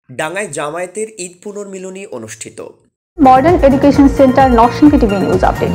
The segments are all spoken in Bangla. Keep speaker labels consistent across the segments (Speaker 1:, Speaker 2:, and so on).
Speaker 1: ডাঙ্গায় জামায়াতের ঈদ পুনর্মিলনী অনুষ্ঠিত।
Speaker 2: Modern education centre Narsingdi TV news update.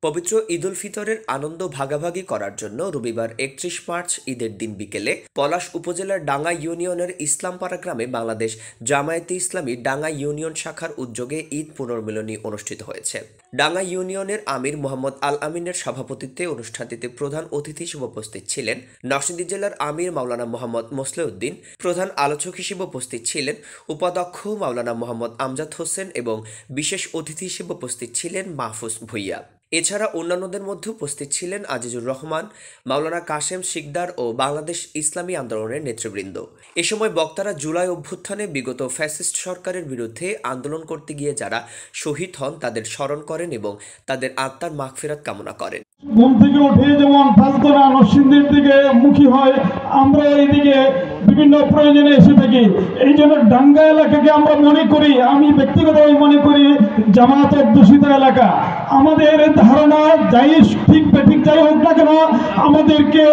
Speaker 1: পবিত্র ঈদ উল ফিতরের আনন্দ ভাগাভাগি করার জন্য রবিবার ৩১ মার্চ ঈদের দিন বিকেলে পলাশ উপজেলার ডাঙ্গা ইউনিয়নের ইসলামপাড়া গ্রামে বাংলাদেশ জামায়াতে ইসলামী ডাঙ্গা ইউনিয়ন শাখার উদ্যোগে ঈদ পুনর্মিলনী অনুষ্ঠিত হয়েছে। ডাঙ্গা ইউনিয়নের আমির মোহাম্মদ আল আমিনের সভাপতিত্বে অনুষ্ঠানটিতে প্রধান অতিথি হিসেবে উপস্থিত ছিলেন নরসিংদী জেলার আমির মাওলানা মোহাম্মদ মোসলেউদ্দিন। প্রধান আলোচক হিসেবে উপস্থিত ছিলেন উপাধ্যক্ষ মাওলানা মোহাম্মদ আমজাদ হোসেন এবং বিশেষ অতিথি হিসেবে উপস্থিত ছিলেন মাহফুজ ভুইয়া। এছাড়া অন্যান্যদের মধ্যে উপস্থিত ছিলেন আজিজুর রহমান, মাওলানা কাশেম শিকদার ও বাংলাদেশ ইসলামী আন্দোলনের নেতৃবৃন্দ। এ সময় বক্তারা জুলাই অভ্যুত্থানে বিগত ফ্যাসিস্ট সরকারের বিরুদ্ধে আন্দোলন করতে গিয়ে যারা শহীদ হন তাদের স্মরণ করেন এবং তাদের আত্মার মাগফিরাত কামনা করেন।
Speaker 3: ঘুম থেকে উঠে যেমন ফাজদনা নরসিংদীর দিকে মুখী হয়, আমরা এইদিকে বিভিন্ন প্রয়োজনে এসে থাকি। এই জন্য ডাঙ্গা এলাকাকে আমরা মনে করি, আমি ব্যক্তিগতভাবে মনে করি জামায়াত অধ্যুষিত এলাকা। আমাদের ধারণা যাই ঠিক বেঠিক যাই হোক না কেন, আমাদেরকে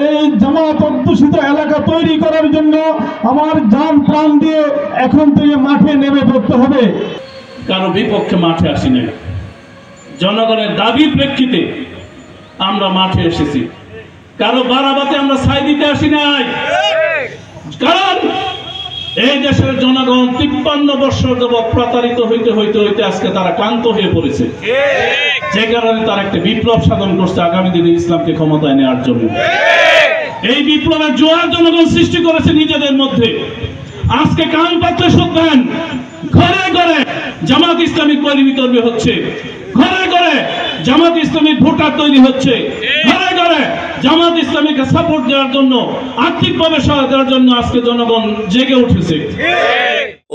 Speaker 3: এই জামায়াত অধ্যুষিত এলাকা তৈরি করার জন্য আমার জান প্রাণ দিয়ে এখন থেকে মাঠে নেমে পড়তে হবে।
Speaker 4: কারো বিপক্ষে মাঠে আসি নাই, জনগণের দাবির প্রেক্ষিতে আমরা মাঠে এসেছি। কারো বাড়াবাতে আমরা ছাই দিতে আসি নাই, কারণ এই দেশের জনগণ 53 বছর যাবৎ প্রতারিত হইতে হইতে হইতে আজকে তারা ক্লান্ত হয়ে পড়েছে, যে কারণে তারা একটা বিপ্লব সাধন করছে আগামী দিনে ইসলামকে ক্ষমতায় নেওয়ার জন্য। এই বিপ্লবের জোয়ার জনগণ সৃষ্টি করেছে নিজেদের মধ্যে। আজকে কান পাতলে শুনবেন, ঘরে ঘরে জামাত ইসলামী কর্মী বিতর্মী হচ্ছে, ঘরে ঘরে জামাত ইসলামীর ভোটার তৈরি হচ্ছে, ঘরে ঘরে জামাত ইসলামীকে সাপোর্ট দেওয়ার জন্য, আর্থিকভাবে সহায়তা দেওয়ার জন্য আজকে জনগণ জেগে উঠেছে।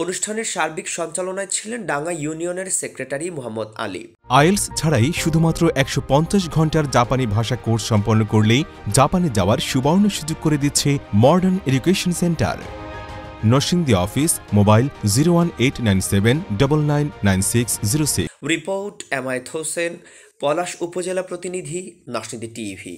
Speaker 1: অনুষ্ঠানের সার্বিক সঞ্চালনায় ছিলেন ডাঙ্গা ইউনিয়নের সেক্রেটারি মোহাম্মদ আলী।
Speaker 5: আইএলস ছাড়াই শুধুমাত্র 150 ঘন্টার জাপানি ভাষা কোর্স সম্পন্ন করলেই জাপানে যাওয়ার সুবর্ণ সুযোগ করে দিচ্ছে modern education centre. Narsingdi office, mobile 01897999606।
Speaker 1: Report Emayet Hossain, Palash upazila প্রতিনিধি, নরসিংদী টিভি।